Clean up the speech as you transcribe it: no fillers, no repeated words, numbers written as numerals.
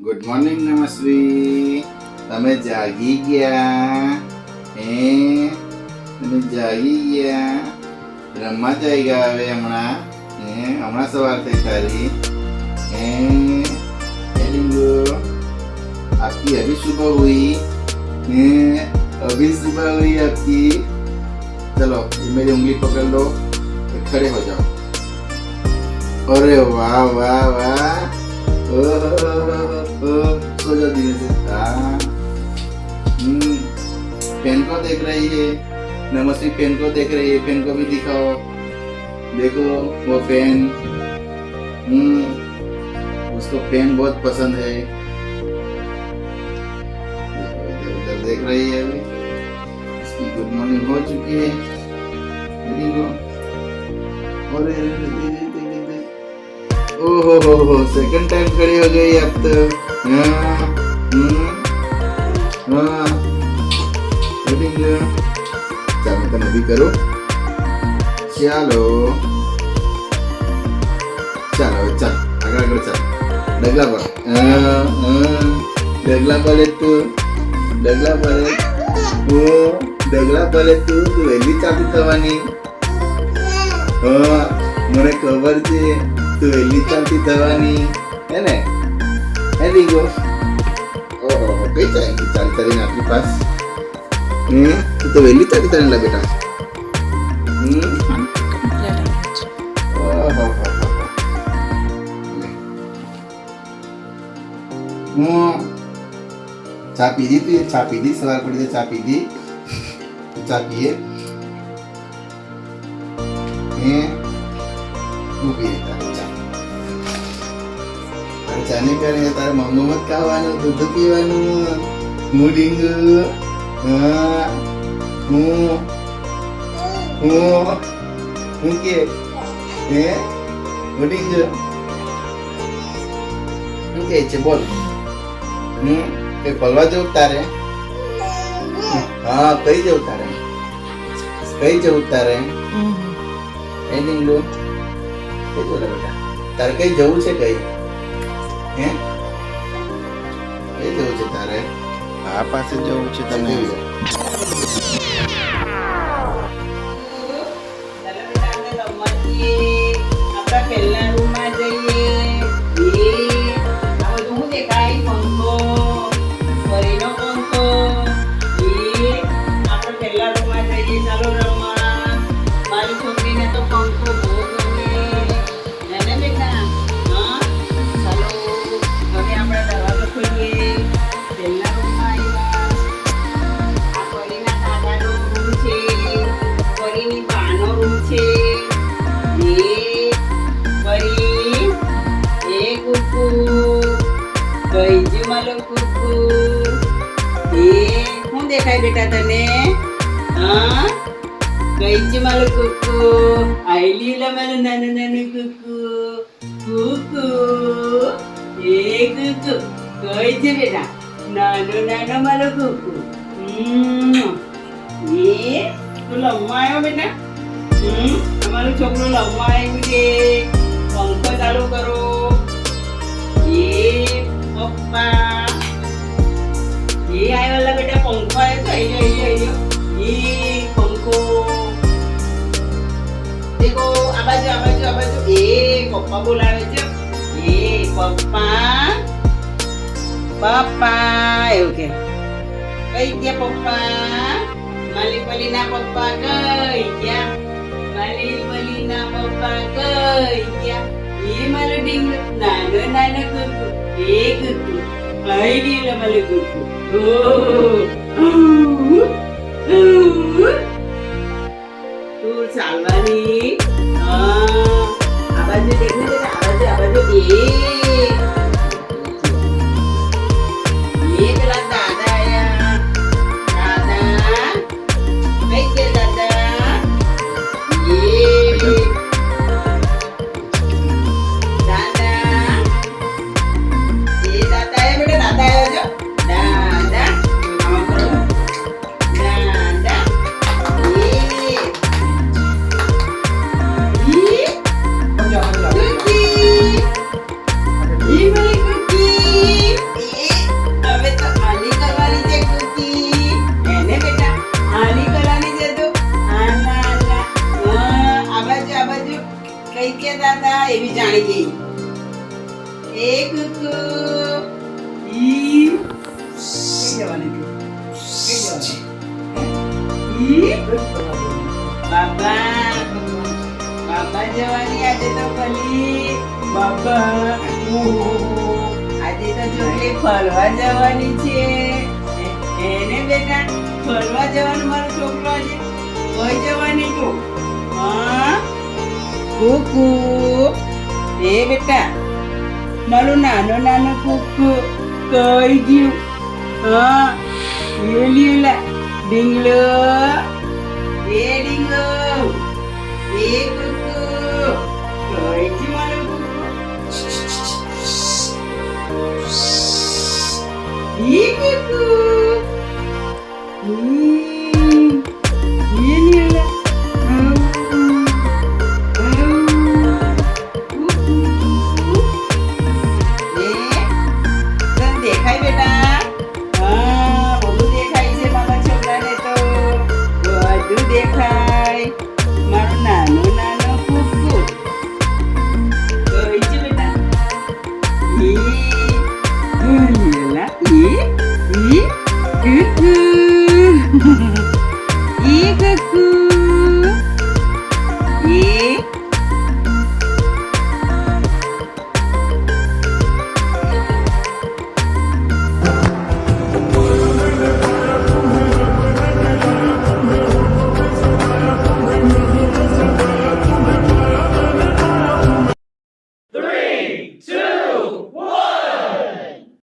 Good morning નમસ્વી. તમે જાગી ગયા? તમે જાગી ગયા? રમવા જઈ ગયા હવે હમણાં? હમણાં સવાર થઈ તારી? आपकी अभी सुबह हुई? अभी सुबह हुई आपकी? चलो मेरी उंगली पकड़ लो, खड़े हो जाओ. अरे वाह वाह वाह, सो जाओ धीरे से. पेन को देख रही है नमस्ते, पेन को देख रही है. पेन को भी दिखाओ, देखो वो पेन. उसको पेन बहुत पसंद है. इधर उधर देख रही है. अभी इसकी गुड मॉर्निंग हो चुकी है. और ओहो सेकंड टाइम खड़ी हो गई अब तो. चल मैं तने अभी करूँ. चलो चलो चल આગળ આગળ ચાલ. ડગલા પર ડગલા પર તું, ડગલા પર ડગલા પર તું વહેલી ચાલતી થવાની. મને ખબર છે તું વહેલી ચાલતી થવાની હે ને? હે દીગો? ઓહો કઈ ચાલતી ચાલતી તારી આપણી પાસ? તું તો વહેલી ચાલતી તારી લા બેટા. ચા પીધી તું? ચા પીધી? સવાર પડી ચા પીધી? ચા પીએ ચા નહીં કરે તારે મમ્મી મત ખાવાનું, દૂધ પીવાનું. હું ડીંગુ હું કે હું ડીંગુ શું કહે છે બોલ. કઈ ફરવા જવું તારે? હા કઈ જવું તારે? કઈ જવું તારે? એ ડીંગુ કઈ બોલે બેટા? તારે કઈ જવું છે? કઈ કઈ જવું છે તારે? આ પાસે જવું છે તને? શું દેખાય બેટા તને? હા કઈ છે મારું કુકુ? આઈલી લા મારું નાનું નાનું કુકુ. કુકુ એ કુકુ કઈ છે બેટા? નાનો નાનો મારો કુકુ. એ તું લમવા આવ્યો બેટા? તમારું છોકરું લમવા આવ્યું છે. પંખો ચાલુ કરો. એ પપ્પા એ આવ્યો લા બેટા. પંખો આવ્યો તો આઈ એ પંખો દેખો. આ બાજુ આ બાજુ આ બાજુ. એ પપ્પા બોલાવે છે. એ પપ્પા પપ્પા એવું કે. કઈ ગયા પપ્પા? માલી પલીના પપ્પા કઈ ગયા? માલી પલીના પપ્પા કઈ ગયા? એ મારો ડીંગ નાનો નાનો કુકુ. એ કુકુ કઈ ડીંગ મારો કુકુ. તું ચાલવાની. આ બાજુ દેખને બેટા. આ બાજુ એ પેલા દાદા આયા. દાદા કઈ ગયા દાદા? એ દાદા એ દાદા આયા બેટા. દાદા આયા જો. દાદા દાદા એ કુકુ ઈ કઈ જવાની તું કઈ જવાની ઈ બાબા બાબા જવાની આજે તો ભલી બાબા આજે તો ચોકલી ફરવા જવાની છે એને બેટા ફરવા જવાનું મારો છોકરો આજે કઈ જવાની તું હા કુકુ એ બેટા મારું નાનો નાનો કુકુ કઈ ગયું હા એ લીલા ડીંગલો એ ડીંગલો એ કુકુ કઈ ગયું મારું કુકુ ઈ કુકુ ઈ